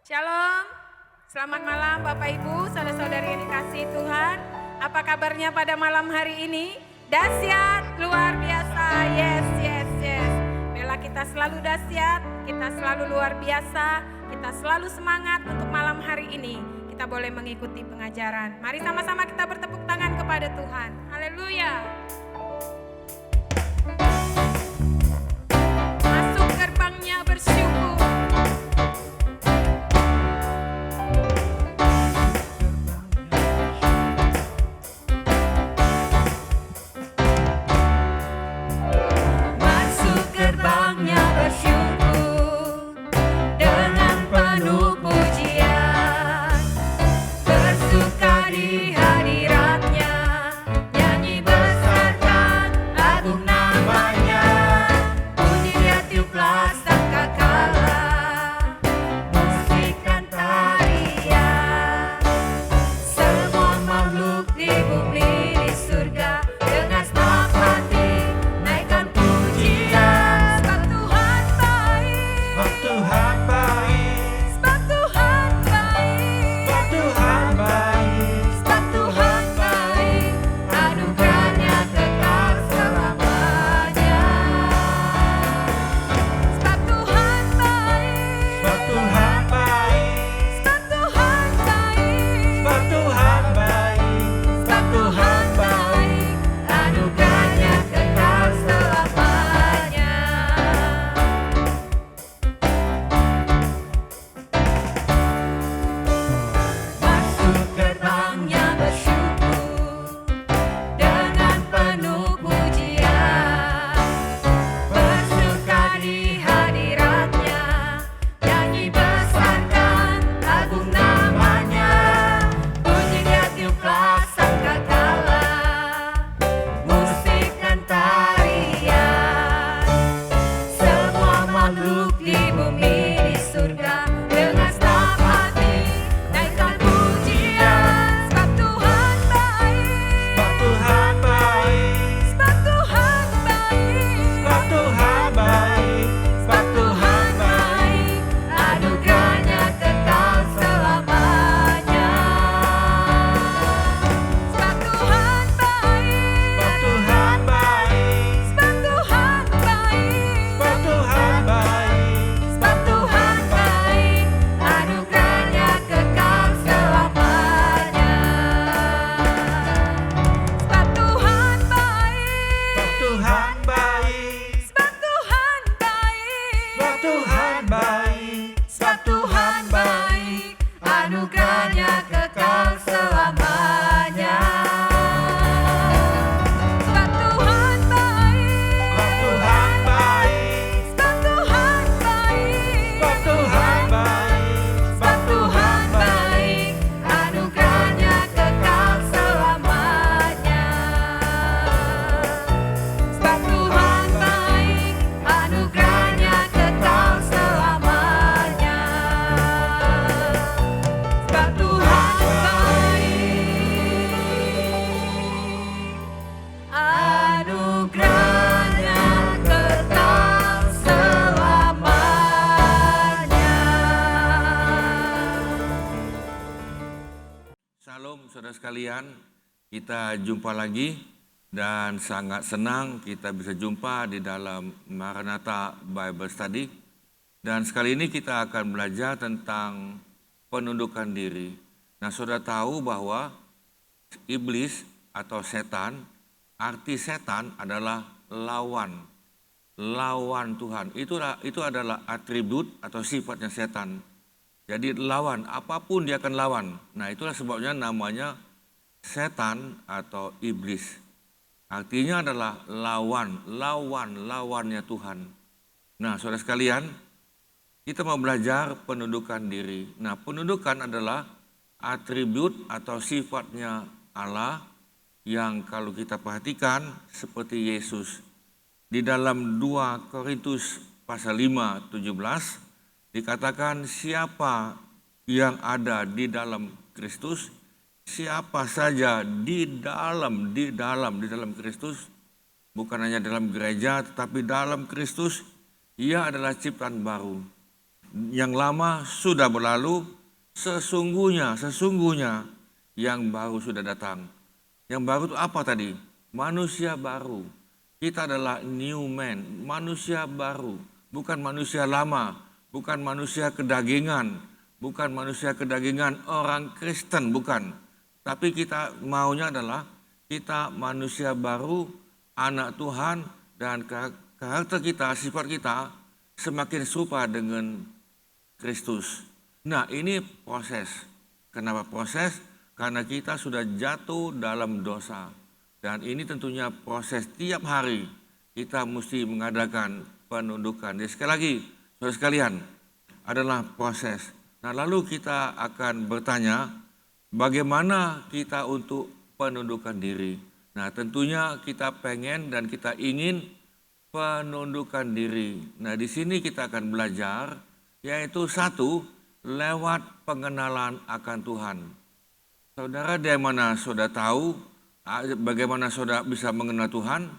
Shalom, selamat malam Bapak Ibu, saudara-saudari yang dikasihi Tuhan. Apa kabarnya pada malam hari ini? Dahsyat, luar biasa, yes. Bela kita selalu dahsyat, kita selalu luar biasa, kita selalu semangat untuk malam hari ini. Kita boleh mengikuti pengajaran. Mari sama-sama kita bertepuk tangan kepada Tuhan. Haleluya. Masuk gerbangnya bersyukur. Gerbangnya bersyukur dengan penuh pujian, bersuka di hadiratnya, nyanyi besarkan agung namanya, puji dia tiuplah sangkakala, musik dan tarian, semua makhluk di bumi di surga dengan senang hati naikkan pujian. Sekalian, kita jumpa lagi dan sangat senang kita bisa jumpa di dalam Maranatha Bible Study. Dan sekali ini kita akan belajar tentang penundukan diri. Nah, saudara tahu bahwa iblis atau setan, arti setan adalah lawan Tuhan. Itu adalah atribut atau sifatnya setan. Jadi lawan, apapun dia akan lawan. Nah, itulah sebabnya namanya setan atau iblis. Artinya adalah lawannya Tuhan. Nah, saudara sekalian, kita mau belajar penundukan diri. Nah, penundukan adalah atribut atau sifatnya Allah yang kalau kita perhatikan seperti Yesus. Di dalam 2 Korintus pasal 5:17 dikatakan siapa yang ada di dalam Kristus, siapa saja di dalam Kristus, bukan hanya dalam gereja tetapi dalam Kristus, ia adalah ciptaan baru. yang lama sudah berlalu, sesungguhnya yang baru sudah datang. Yang baru itu apa tadi? Manusia baru. Kita adalah new man, manusia baru, bukan manusia lama, bukan manusia kedagingan, bukan manusia kedagingan orang Kristen, bukan. Tapi kita maunya adalah kita manusia baru, anak Tuhan, dan karakter kita, sifat kita semakin serupa dengan Kristus. Nah, ini proses. Kenapa proses? Karena kita sudah jatuh dalam dosa. Dan ini tentunya proses tiap hari kita mesti mengadakan penundukan. Jadi sekali lagi, saudara sekalian, adalah proses. Nah, lalu kita akan bertanya, bagaimana kita untuk penundukan diri? Nah, tentunya kita pengen dan kita ingin penundukan diri. Nah, di sini kita akan belajar, yaitu satu, lewat pengenalan akan Tuhan. Saudara, dari mana saudara tahu bagaimana saudara bisa mengenal Tuhan?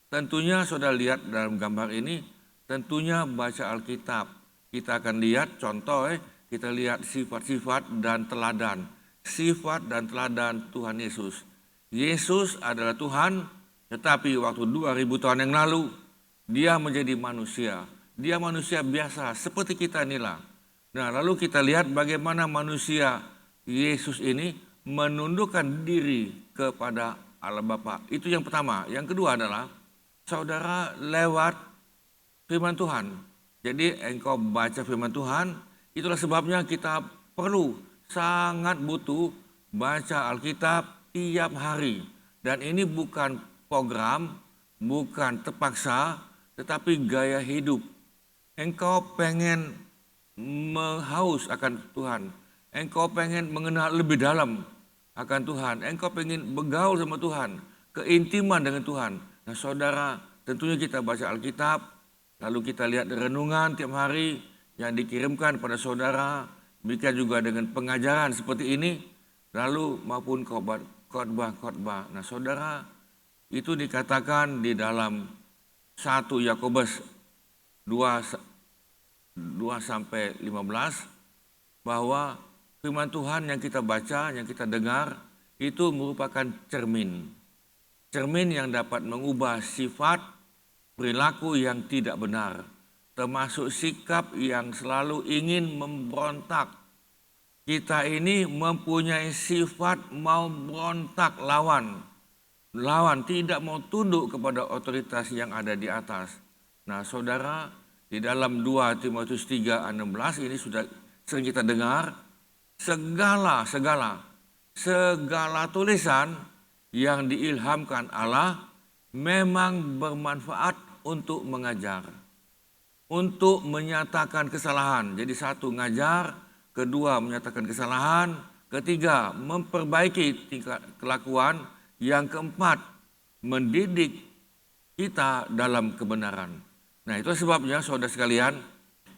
Tentunya saudara lihat dalam gambar ini, tentunya baca Alkitab. Kita akan lihat contoh, kita lihat sifat-sifat dan teladan. Sifat dan teladan Tuhan Yesus. Yesus adalah Tuhan, tetapi waktu 2000 tahun yang lalu, dia menjadi manusia. Dia manusia biasa, seperti kita inilah. Nah, lalu kita lihat bagaimana manusia Yesus ini menundukkan diri kepada Allah Bapa. Itu yang pertama. Yang kedua adalah saudara lewat firman Tuhan. Jadi engkau baca firman Tuhan, itulah sebabnya kita perlu sangat butuh baca Alkitab tiap hari. Dan ini bukan program, bukan terpaksa, tetapi gaya hidup. Engkau pengen menghaus akan Tuhan. Engkau pengen mengenal lebih dalam akan Tuhan. Engkau pengen bergaul sama Tuhan, keintiman dengan Tuhan. Nah, saudara, tentunya kita baca Alkitab, lalu kita lihat renungan tiap hari yang dikirimkan pada saudara, demikian juga dengan pengajaran seperti ini, lalu maupun khotbah. Nah, saudara, itu dikatakan di dalam 1 Yakobus 2-15 bahwa firman Tuhan yang kita baca, yang kita dengar, itu merupakan cermin. Cermin yang dapat mengubah sifat, perilaku yang tidak benar, termasuk sikap yang selalu ingin memberontak. Kita ini mempunyai sifat mau berontak lawan, tidak mau tunduk kepada otoritas yang ada di atas. Nah, saudara, di dalam 2 Timotius 3:16 ini sudah sering kita dengar, segala tulisan yang diilhamkan Allah memang bermanfaat untuk mengajar, untuk menyatakan kesalahan. Jadi satu, ngajar, kedua, menyatakan kesalahan, ketiga, memperbaiki tingkat kelakuan, yang keempat, mendidik kita dalam kebenaran. Nah, itu sebabnya saudara sekalian,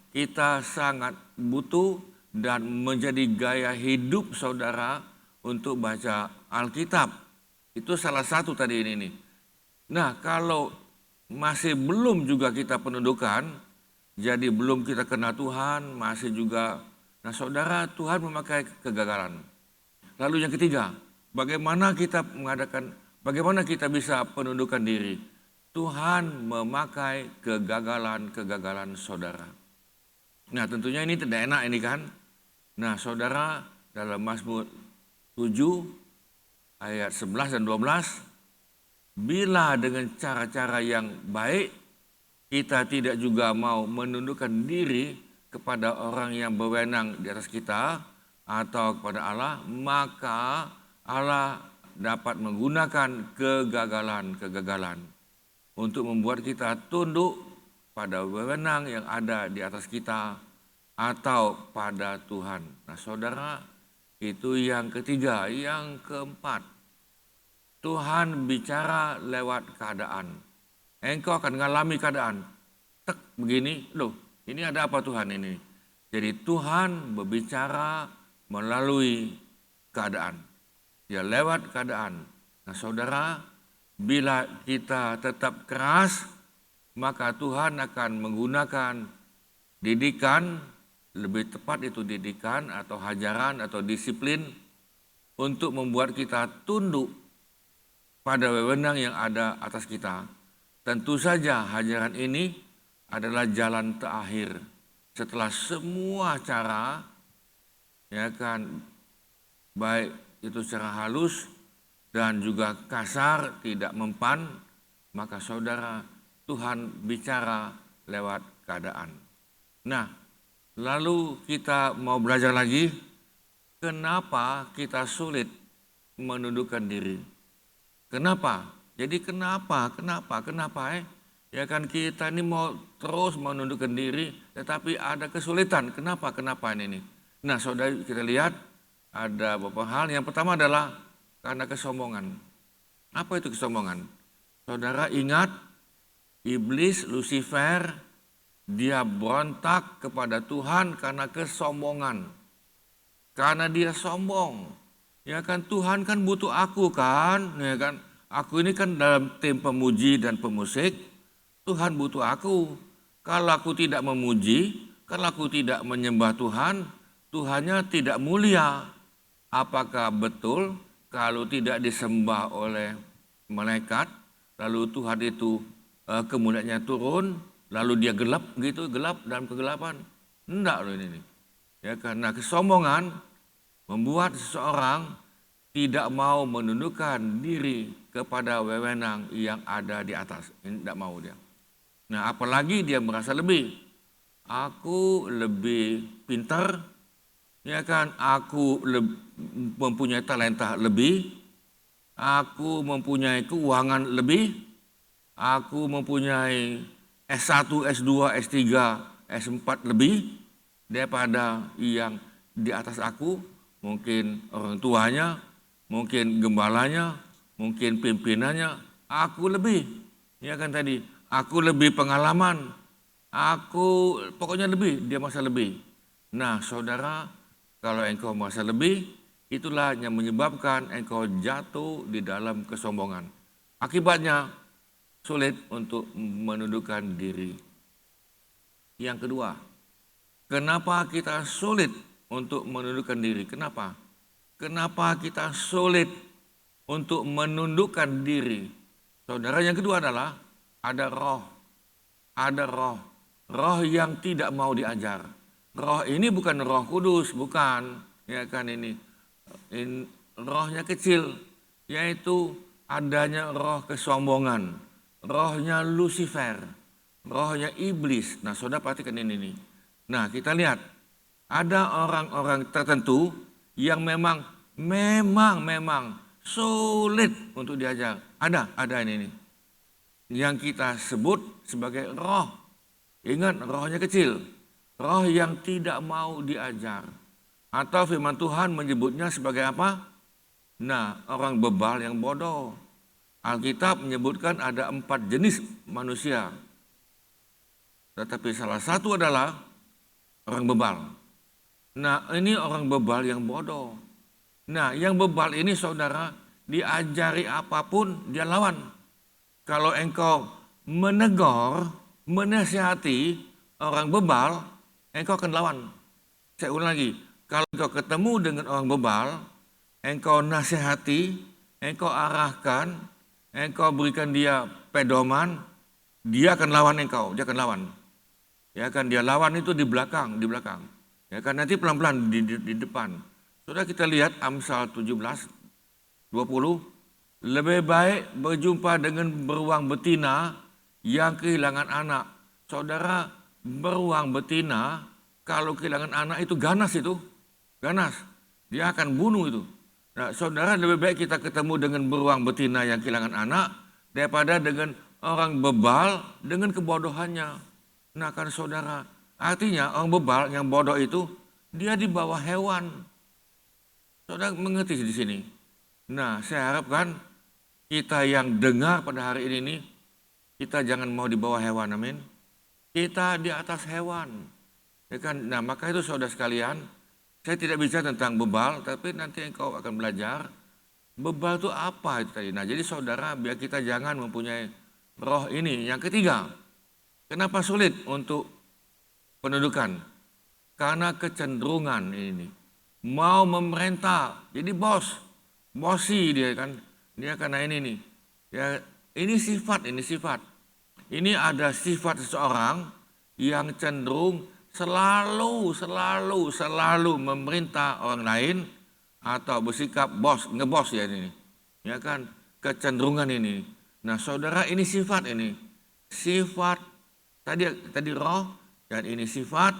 kita sangat butuh dan menjadi gaya hidup saudara untuk baca Alkitab. Itu salah satu tadi ini. Nah, kalau masih belum juga kita penundukan, jadi belum kita kenal Tuhan, masih juga, nah saudara, Tuhan memakai kegagalan. Lalu yang ketiga, bagaimana kita bisa penundukan diri? Tuhan memakai kegagalan saudara. Nah, tentunya ini tidak enak ini kan. Nah, saudara, dalam Mazmur 7 ayat 11 dan 12, bila dengan cara-cara yang baik kita tidak juga mau menundukkan diri kepada orang yang berwenang di atas kita atau kepada Allah, maka Allah dapat menggunakan kegagalan untuk membuat kita tunduk pada wewenang yang ada di atas kita atau pada Tuhan. Nah, saudara, itu yang ketiga. Yang keempat, Tuhan bicara lewat keadaan. Engkau akan mengalami keadaan. Tek begini, loh, ini ada apa Tuhan ini? Jadi Tuhan berbicara melalui keadaan. Dia lewat keadaan. Nah, saudara, bila kita tetap keras, maka Tuhan akan menggunakan didikan, lebih tepat itu didikan atau hajaran atau disiplin untuk membuat kita tunduk pada wewenang yang ada atas kita. Tentu saja hajaran ini adalah jalan terakhir setelah semua cara, ya kan, baik itu secara halus dan juga kasar, tidak mempan, maka saudara, Tuhan bicara lewat keadaan. Nah, lalu kita mau belajar lagi, kenapa kita sulit menundukkan diri? Kenapa? Jadi kenapa? Ya kan kita ini mau terus menundukkan diri, tetapi ada kesulitan. Kenapa ini? Nah, saudara, kita lihat ada beberapa hal. Yang pertama adalah karena kesombongan. Apa itu kesombongan? Saudara ingat, iblis, Lucifer, dia berontak kepada Tuhan karena kesombongan. Karena dia sombong. Ya kan, Tuhan kan butuh aku kan, ya kan. Aku ini kan dalam tim pemuji dan pemusik. Tuhan butuh aku. Kalau aku tidak memuji, kalau aku tidak menyembah Tuhan, Tuhannya tidak mulia. Apakah betul kalau tidak disembah oleh malaikat, lalu Tuhan itu kemuliaannya turun, lalu dia gelap dalam kegelapan? Enggak loh ini. Ya, karena kesombongan membuat seseorang tidak mau menundukkan diri kepada wewenang yang ada di atas. Ini tidak mau dia. Nah, apalagi dia merasa lebih. Aku lebih pintar, ya kan? Aku mempunyai talenta lebih. Aku mempunyai keuangan lebih. Aku mempunyai S1, S2, S3, S4 lebih daripada yang di atas aku. Mungkin orang tuanya, mungkin gembalanya, mungkin pimpinannya. Aku lebih, ya kan tadi. Aku lebih pengalaman, aku pokoknya lebih, dia merasa lebih. Nah, saudara, kalau engkau merasa lebih, itulah yang menyebabkan engkau jatuh di dalam kesombongan. Akibatnya sulit untuk menundukkan diri. Yang kedua, kenapa kita sulit untuk menundukkan diri? Kenapa? Kenapa kita sulit untuk menundukkan diri? Saudara, yang kedua adalah ada roh yang tidak mau diajar. Roh ini bukan Roh Kudus, bukan, ya kan ini rohnya kecil, yaitu adanya roh kesombongan, rohnya Lucifer, rohnya iblis. Nah, saudara perhatikan ini nih. Nah, kita lihat ada orang-orang tertentu yang memang sulit untuk diajar. Ada ini nih. Yang kita sebut sebagai roh. Ingat, rohnya kecil. Roh yang tidak mau diajar. Atau firman Tuhan menyebutnya sebagai apa? Nah, orang bebal yang bodoh. Alkitab menyebutkan ada 4 jenis manusia. Tetapi salah satu adalah orang bebal. Nah, ini orang bebal yang bodoh. Nah, yang bebal ini saudara, diajari apapun dia lawan. Kalau engkau menegur, menasihati orang bebal, engkau akan lawan. Saya ulang lagi, kalau engkau ketemu dengan orang bebal, engkau nasihati, engkau arahkan, engkau berikan dia pedoman, dia akan lawan engkau, dia akan lawan. Ya kan, dia lawan itu di belakang. Ya kan, nanti pelan-pelan di depan. Sudah kita lihat Amsal 17:20. Lebih baik berjumpa dengan beruang betina yang kehilangan anak. Saudara, beruang betina kalau kehilangan anak itu ganas. Dia akan bunuh itu. Nah, saudara, lebih baik kita ketemu dengan beruang betina yang kehilangan anak daripada dengan orang bebal dengan kebodohannya. Nah, kan saudara, artinya orang bebal yang bodoh itu dia di bawah hewan. Saudara mengerti di sini. Nah, saya harapkan kita yang dengar pada hari ini, kita jangan mau di bawah hewan, amin. Kita di atas hewan. Ya kan? Nah, maka itu saudara sekalian, saya tidak bicara tentang bebal, tapi nanti engkau akan belajar bebal itu apa itu tadi. Nah, jadi saudara, biar kita jangan mempunyai roh ini. Yang ketiga, kenapa sulit untuk penundukan? karena kecenderungan ini. Mau memerintah, jadi bosi dia kan. Dia karena ini nih. Ya, ini sifat. Ini ada sifat seseorang yang cenderung selalu memerintah orang lain atau bersikap ngebos ya ini. Ya kan, kecenderungan ini. Nah, saudara, ini sifat ini. Sifat tadi roh, dan ini sifat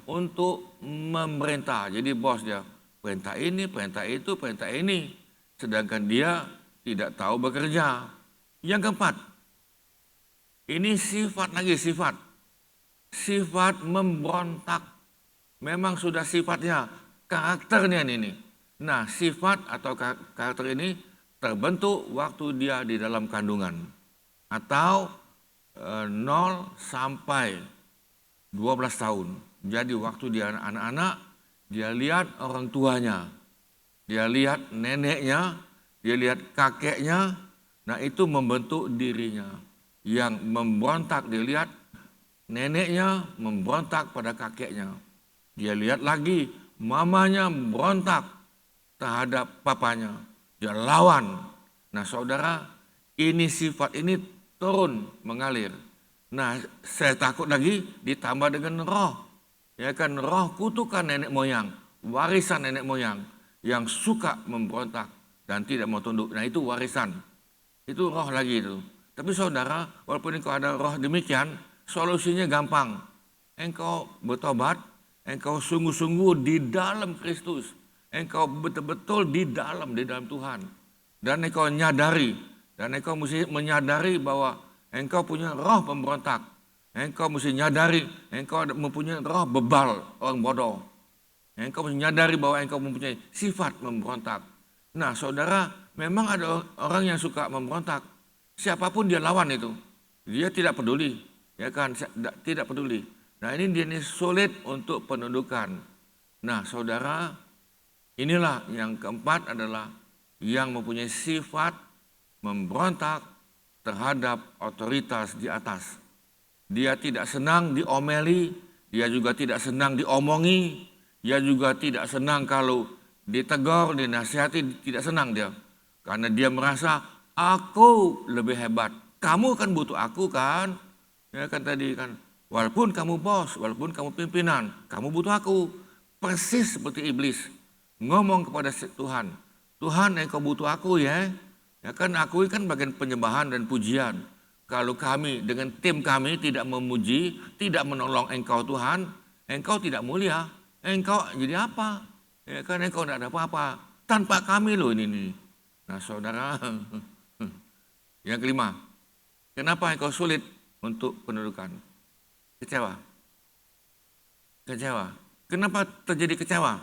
untuk memerintah. Jadi bos dia perintah ini, perintah itu, perintah ini. Sedangkan dia tidak tahu bekerja. Yang keempat, ini sifat. Sifat memberontak. Memang sudah sifatnya, karakternya ini. Nah, sifat atau karakter ini terbentuk waktu dia di dalam kandungan. Atau 0 sampai 12 tahun. Jadi waktu dia anak-anak, dia lihat orang tuanya. Dia lihat neneknya, dia lihat kakeknya. Nah, itu membentuk dirinya. Yang memberontak, dia lihat neneknya memberontak pada kakeknya. Dia lihat lagi mamanya memberontak terhadap papanya. Dia lawan. Nah, saudara, ini sifat ini turun mengalir. Nah, saya takut lagi ditambah dengan roh. Ya kan, roh kutukan nenek moyang, warisan nenek moyang yang suka memberontak dan tidak mau tunduk. Nah, itu warisan. Itu roh lagi itu. Tapi saudara, walaupun engkau ada roh demikian, solusinya gampang. Engkau bertobat, engkau sungguh-sungguh di dalam Kristus. Engkau betul-betul di dalam Tuhan. Dan engkau nyadari, dan engkau mesti menyadari bahwa engkau punya roh pemberontak. Engkau mesti nyadari, engkau mempunyai roh bebal, orang bodoh. Engkau mesti nyadari bahwa engkau mempunyai sifat memberontak. Nah, saudara, memang ada orang yang suka memberontak. Siapapun dia lawan itu. Dia tidak peduli. Ya kan, tidak peduli. Nah, ini sulit untuk penundukan. Nah, saudara, inilah yang keempat adalah yang mempunyai sifat memberontak terhadap otoritas di atas. Dia tidak senang diomeli, dia juga tidak senang diomongi, dia juga tidak senang kalau ditegur, dinasihati, tidak senang dia. Karena dia merasa, aku lebih hebat, kamu kan butuh aku kan. Ya kan tadi kan, walaupun kamu bos, walaupun kamu pimpinan, kamu butuh aku. Persis seperti iblis, ngomong kepada Tuhan, Tuhan engkau butuh aku ya. Ya kan, aku kan bagian penyembahan dan pujian. Kalau kami dengan tim kami tidak memuji, tidak menolong engkau Tuhan, engkau tidak mulia. Engkau jadi apa? Ya kan, engkau tidak ada apa-apa. Tanpa kami loh ini. Nah, saudara, yang kelima, kenapa engkau sulit untuk pendudukan? Kecewa. Kenapa terjadi kecewa?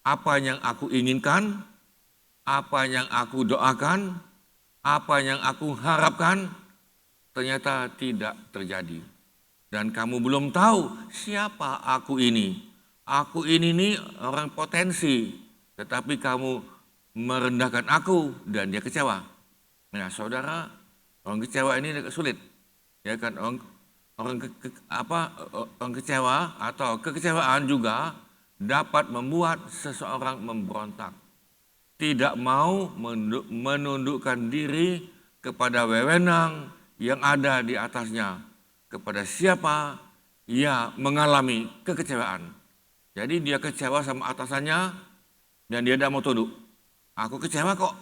Apa yang aku inginkan, apa yang aku doakan, apa yang aku harapkan, ternyata tidak terjadi. Dan kamu belum tahu siapa aku ini. Aku ini nih orang potensi. Tetapi kamu merendahkan aku dan dia kecewa. Nah, saudara, orang kecewa ini sulit. Ya kan, orang kecewa atau kekecewaan juga dapat membuat seseorang memberontak. Tidak mau menundukkan diri kepada wewenang yang ada di atasnya. Kepada siapa ia mengalami kekecewaan. Jadi dia kecewa sama atasannya dan dia tidak mau tunduk. Aku kecewa kok.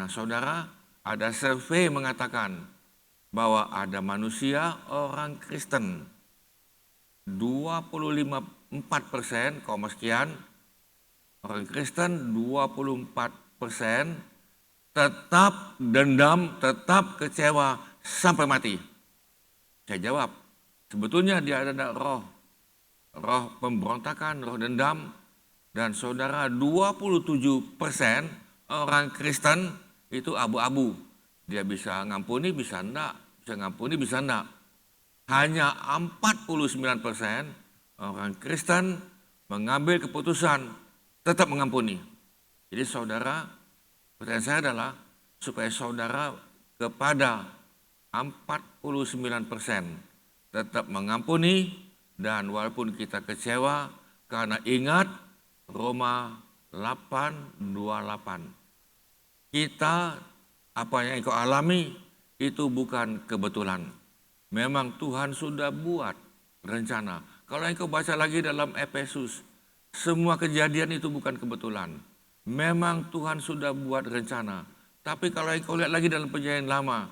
Nah, saudara, ada survei mengatakan bahwa ada manusia orang Kristen 25,4%, sekian orang Kristen 24% tetap dendam, tetap kecewa sampai mati. Saya jawab, sebetulnya dia ada roh pemberontakan, roh dendam. Dan saudara, 27% orang Kristen itu abu-abu. Dia bisa ngampuni, bisa enggak. Bisa ngampuni, bisa enggak. Hanya 49% orang Kristen mengambil keputusan tetap mengampuni. Jadi saudara, pertanyaan saya adalah supaya saudara kepada 49% tetap mengampuni dan walaupun kita kecewa, karena ingat Roma 8:28. Kita, apa yang engkau alami itu bukan kebetulan. Memang Tuhan sudah buat rencana. Kalau engkau baca lagi dalam Efesus, semua kejadian itu bukan kebetulan. Memang Tuhan sudah buat rencana. Tapi kalau engkau lihat lagi dalam perjanjian lama,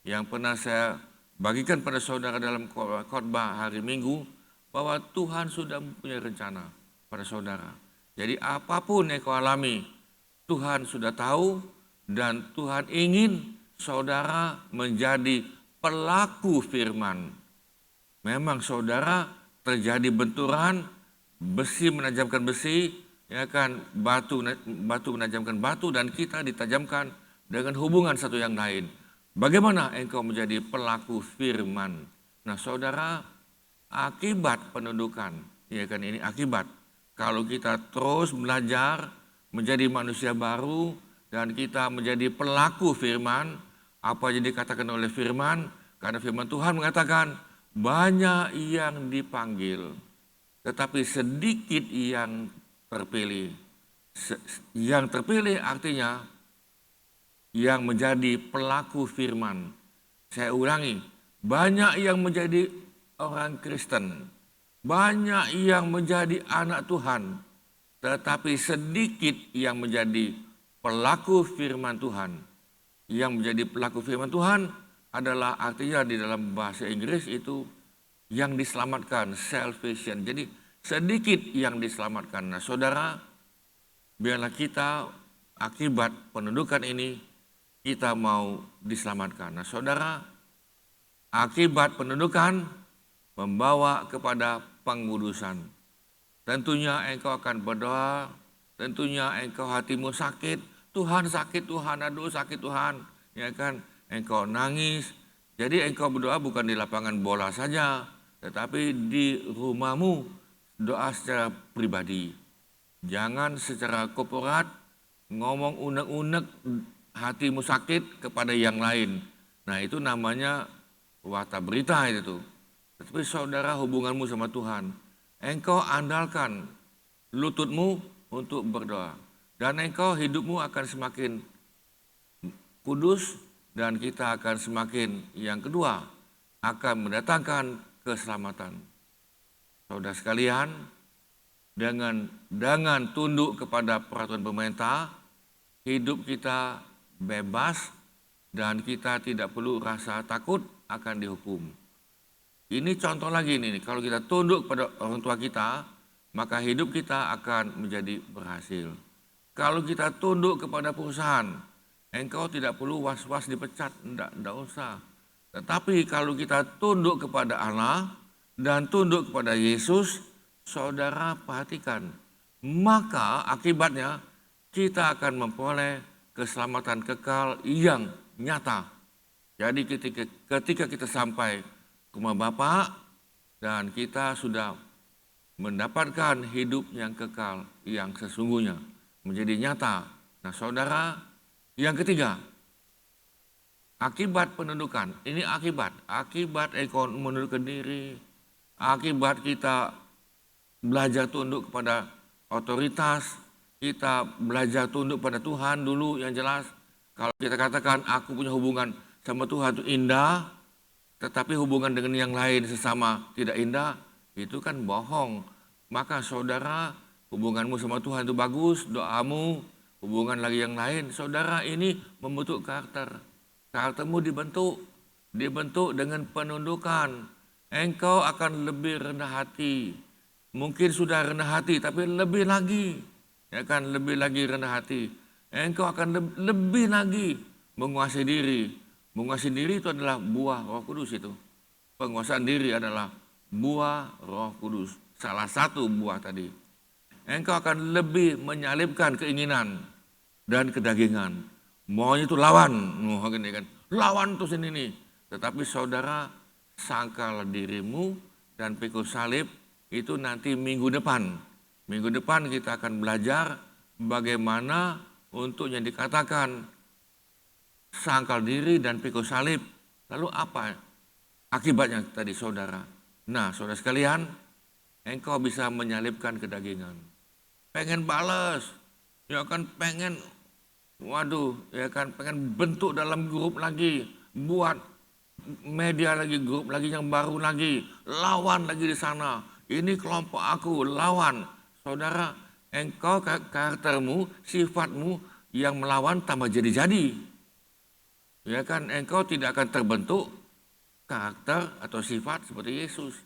yang pernah saya bagikan pada saudara dalam khotbah hari Minggu, bahwa Tuhan sudah mempunyai rencana pada saudara. Jadi apapun yang kau alami, Tuhan sudah tahu dan Tuhan ingin saudara menjadi pelaku firman. Memang saudara terjadi benturan, besi menajamkan besi, ya kan, batu menajamkan batu, dan kita ditajamkan dengan hubungan satu yang lain. Bagaimana engkau menjadi pelaku firman? Nah saudara, akibat penundukan, ya kan, ini akibat. Kalau kita terus belajar menjadi manusia baru dan kita menjadi pelaku firman, apa yang dikatakan oleh firman, karena firman Tuhan mengatakan banyak yang dipanggil, tetapi sedikit yang terpilih. Yang terpilih artinya yang menjadi pelaku firman. Saya ulangi, banyak yang menjadi orang Kristen, banyak yang menjadi anak Tuhan, tetapi sedikit yang menjadi pelaku firman Tuhan. Yang menjadi pelaku firman Tuhan adalah artinya di dalam bahasa Inggris itu yang diselamatkan, salvation. Jadi sedikit yang diselamatkan. Nah saudara, biarlah kita akibat penundukan ini kita mau diselamatkan. Nah saudara, akibat penundukan membawa kepada pengudusan. Tentunya engkau akan berdoa, tentunya engkau hatimu sakit, Tuhan sakit Tuhan, aduh sakit Tuhan, ya kan, engkau nangis. Jadi engkau berdoa bukan di lapangan bola saja, tetapi di rumahmu doa secara pribadi. Jangan secara korporat ngomong unek-unek hatimu sakit kepada yang lain. Nah itu namanya warta berita itu. Tetapi saudara, hubunganmu sama Tuhan, engkau andalkan lututmu untuk berdoa. Dan engkau hidupmu akan semakin kudus dan kita akan semakin, yang kedua, akan mendatangkan keselamatan. Saudara sekalian, dengan tunduk kepada peraturan pemerintah, hidup kita bebas dan kita tidak perlu rasa takut akan dihukum. Ini contoh lagi nih, kalau kita tunduk pada orang tua kita, maka hidup kita akan menjadi berhasil. Kalau kita tunduk kepada perusahaan, engkau tidak perlu was-was dipecat, enggak usah. Tetapi kalau kita tunduk kepada Allah dan tunduk kepada Yesus, saudara perhatikan, maka akibatnya kita akan memperoleh keselamatan kekal yang nyata. Jadi ketika kita sampai ke rumah Bapa dan kita sudah mendapatkan hidup yang kekal, yang sesungguhnya, menjadi nyata. Nah saudara, yang ketiga, akibat penundukan. Ini akibat engkau menundukkan diri, akibat kita belajar tunduk kepada otoritas, kita belajar tunduk pada Tuhan dulu yang jelas. Kalau kita katakan aku punya hubungan sama Tuhan itu indah, tetapi hubungan dengan yang lain sesama tidak indah, itu kan bohong. Maka saudara, hubunganmu sama Tuhan itu bagus, doamu, hubungan lagi yang lain. Saudara, ini membentuk karakter. Karaktermu dibentuk dengan penundukan. Engkau akan lebih rendah hati. Mungkin sudah rendah hati, tapi lebih lagi. Ya kan, lebih lagi rendah hati. Engkau akan lebih lagi menguasai diri. Menguasai diri itu adalah buah Roh Kudus itu. Penguasaan diri adalah buah Roh Kudus. Salah satu buah tadi. Engkau akan lebih menyalipkan keinginan dan kedagingan. Maunya itu lawan, lawan tuh sini nih. Tetapi saudara, sangkal dirimu dan pikul salib itu nanti minggu depan. Minggu depan kita akan belajar bagaimana untuk yang dikatakan sangkal diri dan pikul salib. Lalu apa akibatnya tadi saudara? Nah saudara sekalian, engkau bisa menyalipkan kedagingan. Pengen balas, ya kan pengen, waduh, ya kan pengen bentuk dalam grup lagi, buat media lagi, grup lagi yang baru lagi, lawan lagi di sana. Ini kelompok aku, lawan. Saudara, engkau karaktermu, sifatmu yang melawan tambah jadi-jadi. Ya kan, engkau tidak akan terbentuk karakter atau sifat seperti Yesus.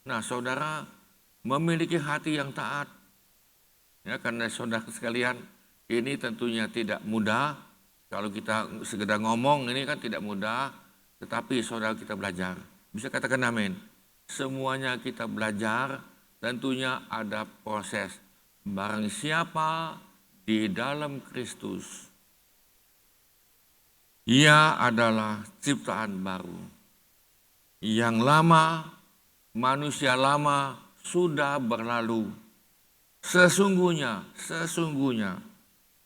Nah, saudara memiliki hati yang taat. Ya, karena saudara sekalian, ini tentunya tidak mudah. Kalau kita sekedar ngomong ini kan tidak mudah, tetapi saudara kita belajar. Bisa katakan amin. Semuanya kita belajar, tentunya ada proses. Barang siapa di dalam Kristus, ia adalah ciptaan baru. Yang lama, manusia lama sudah berlalu. Sesungguhnya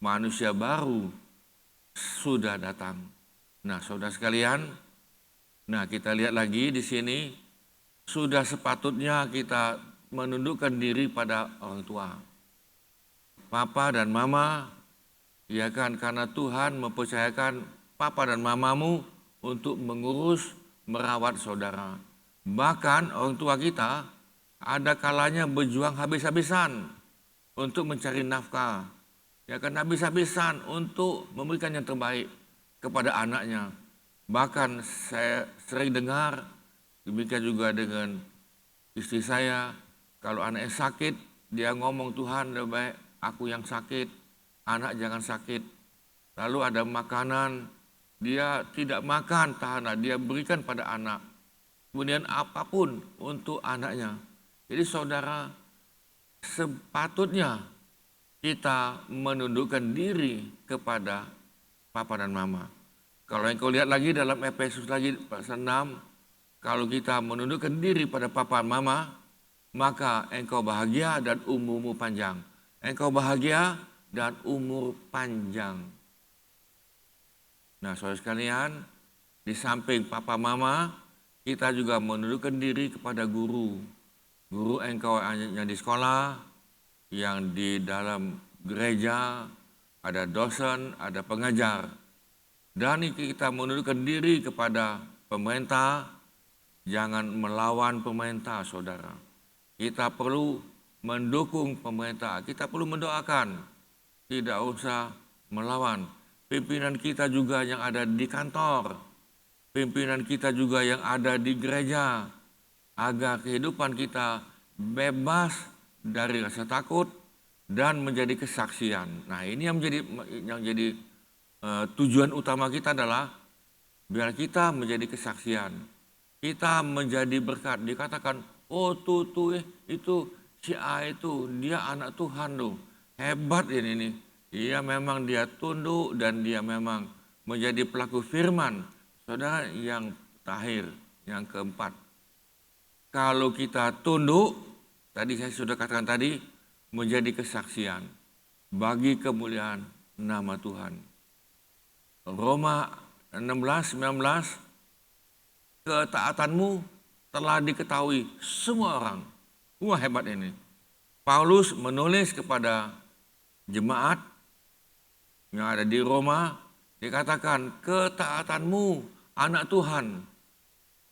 manusia baru sudah datang. Nah, saudara sekalian, nah kita lihat lagi di sini, sudah sepatutnya kita menundukkan diri pada orang tua. Papa dan mama, ya kan, karena Tuhan mempercayakan papa dan mamamu untuk mengurus, merawat saudara. Bahkan orang tua kita ada kalanya berjuang habis-habisan untuk mencari nafkah. Ya kan, habis-habisan untuk memberikan yang terbaik kepada anaknya. Bahkan saya sering dengar, demikian juga dengan istri saya, kalau anaknya sakit, dia ngomong, Tuhan lebih baik aku yang sakit, anak jangan sakit. Lalu ada makanan, dia tidak makan, tahanlah, dia berikan pada anak. Kemudian apapun untuk anaknya. Jadi saudara, sepatutnya kita menundukkan diri kepada papa dan mama. Kalau engkau lihat lagi dalam Efesus lagi pasal 6, kalau kita menundukkan diri pada papa dan mama, maka engkau bahagia dan umurmu panjang. Engkau bahagia dan umur panjang. Nah, saudara sekalian, di samping papa mama, kita juga menundukkan diri kepada guru. Guru engkau yang di sekolah, yang di dalam gereja, ada dosen, ada pengajar. Dan kita menundukkan diri kepada pemerintah, jangan melawan pemerintah, saudara. Kita perlu mendukung pemerintah, kita perlu mendoakan, tidak usah melawan. Pimpinan kita juga yang ada di kantor, pimpinan kita juga yang ada di gereja, agar kehidupan kita bebas dari rasa takut dan menjadi kesaksian. Nah, ini yang menjadi tujuan utama kita adalah biar kita menjadi kesaksian, kita menjadi berkat. Dikatakan, oh tuh itu si A itu dia anak Tuhan loh, hebat ini. Dia memang dia tunduk dan dia memang menjadi pelaku firman. Saudara, yang terakhir, yang keempat, kalau kita tunduk, tadi saya sudah katakan tadi, menjadi kesaksian bagi kemuliaan nama Tuhan. Roma 16:19, ketaatanmu telah diketahui semua orang. Wah, hebat ini. Paulus menulis kepada jemaat yang ada di Roma, dikatakan ketaatanmu anak Tuhan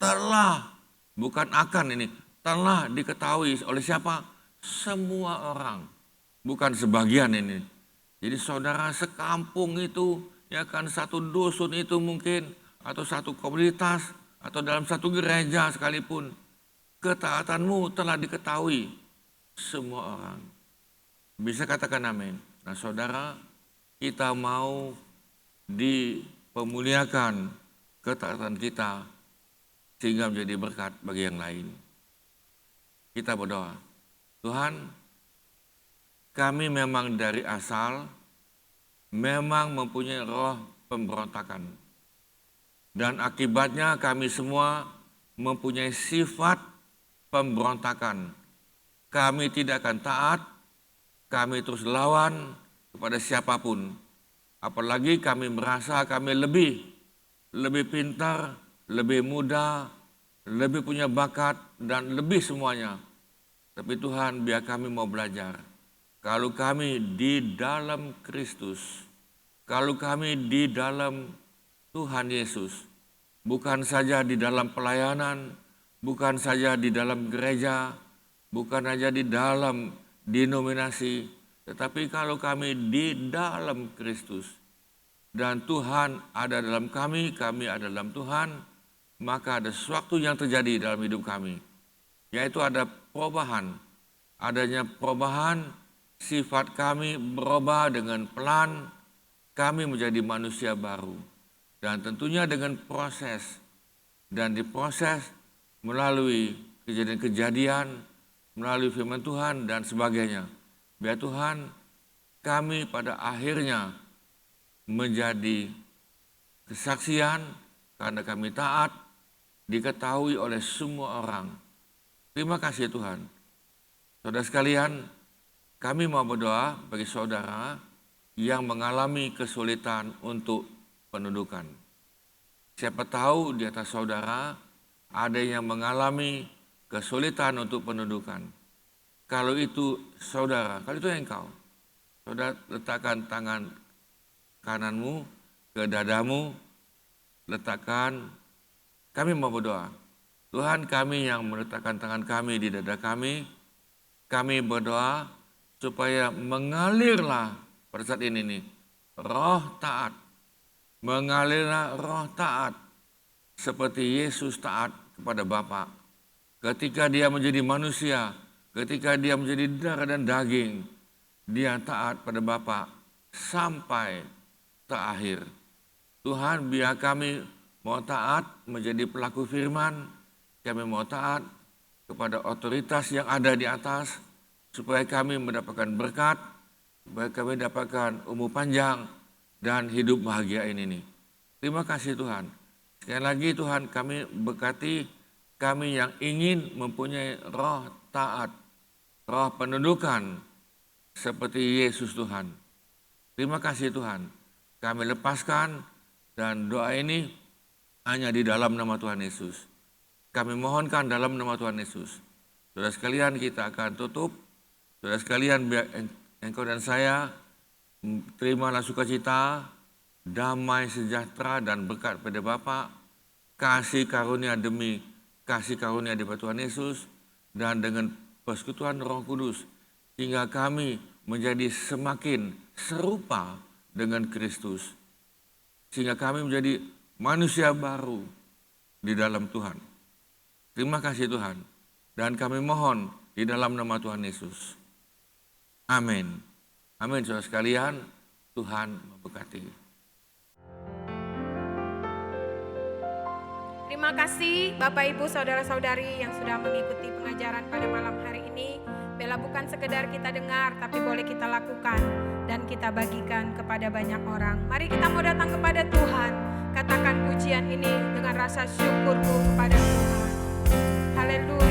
telah, bukan akan ini, telah diketahui oleh siapa? Semua orang, bukan sebagian ini. Jadi saudara, sekampung itu, ya kan, satu dusun itu mungkin, atau satu komunitas, atau dalam satu gereja sekalipun, ketaatanmu telah diketahui semua orang. Bisa katakan amin. Nah saudara, kita mau dipermuliakan ketaatan kita sehingga menjadi berkat bagi yang lain. Kita berdoa, Tuhan, kami memang dari asal memang mempunyai roh pemberontakan. Dan akibatnya kami semua mempunyai sifat pemberontakan. Kami tidak akan taat, kami terus lawan kepada siapapun. Apalagi kami merasa kami lebih pintar, lebih muda, lebih punya bakat, dan lebih semuanya. Tapi Tuhan, biar kami mau belajar. Kalau kami di dalam Kristus, kalau kami di dalam Tuhan Yesus, bukan saja di dalam pelayanan, bukan saja di dalam gereja, bukan saja di dalam denominasi, tetapi kalau kami di dalam Kristus dan Tuhan ada dalam kami ada dalam Tuhan, maka ada sesuatu yang terjadi dalam hidup kami, yaitu ada perubahan. Adanya perubahan, sifat kami berubah dengan pelan, kami menjadi manusia baru. Dan tentunya dengan proses, dan diproses melalui kejadian-kejadian, melalui firman Tuhan dan sebagainya. Biar Tuhan, kami pada akhirnya menjadi kesaksian karena kami taat, diketahui oleh semua orang. Terima kasih Tuhan. Saudara sekalian, kami mau berdoa bagi saudara yang mengalami kesulitan untuk pendudukan. Siapa tahu di atas saudara ada yang mengalami kesulitan untuk pendudukan. Kalau itu saudara, kalau itu engkau, saudara letakkan tangan kananmu ke dadamu, letakkan, kami mau berdoa. Tuhan, kami yang meletakkan tangan kami di dada kami berdoa supaya mengalirlah pada saat ini nih, roh taat. Mengalirlah roh taat seperti Yesus taat kepada Bapa. Ketika dia menjadi manusia, ketika dia menjadi darah dan daging, dia taat pada Bapa sampai terakhir. Tuhan, biar kami mau taat menjadi pelaku firman, kami mau taat kepada otoritas yang ada di atas, supaya kami mendapatkan berkat, supaya kami mendapatkan umur panjang, dan hidup bahagia ini nih. Terima kasih Tuhan. Sekali lagi Tuhan, kami berkati kami yang ingin mempunyai roh taat, roh penundukan seperti Yesus Tuhan. Terima kasih Tuhan. Kami lepaskan dan doa ini hanya di dalam nama Tuhan Yesus. Kami mohonkan dalam nama Tuhan Yesus. Saudara sekalian, kita akan tutup. Saudara sekalian, biar engkau dan saya terimalah sukacita, damai sejahtera dan berkat pada Bapa, kasih karunia demi kasih karunia di Tuhan Yesus, dan dengan persekutuan Roh Kudus, hingga kami menjadi semakin serupa dengan Kristus, sehingga kami menjadi manusia baru di dalam Tuhan. Terima kasih Tuhan, dan kami mohon di dalam nama Tuhan Yesus. Amin. Amin, saudara sekalian, Tuhan memberkati. Terima kasih Bapak Ibu Saudara-saudari yang sudah mengikuti pengajaran pada malam hari ini. Bela bukan sekedar kita dengar, tapi boleh kita lakukan dan kita bagikan kepada banyak orang. Mari kita mau datang kepada Tuhan, katakan pujian ini dengan rasa syukurku kepada Tuhan. Haleluya.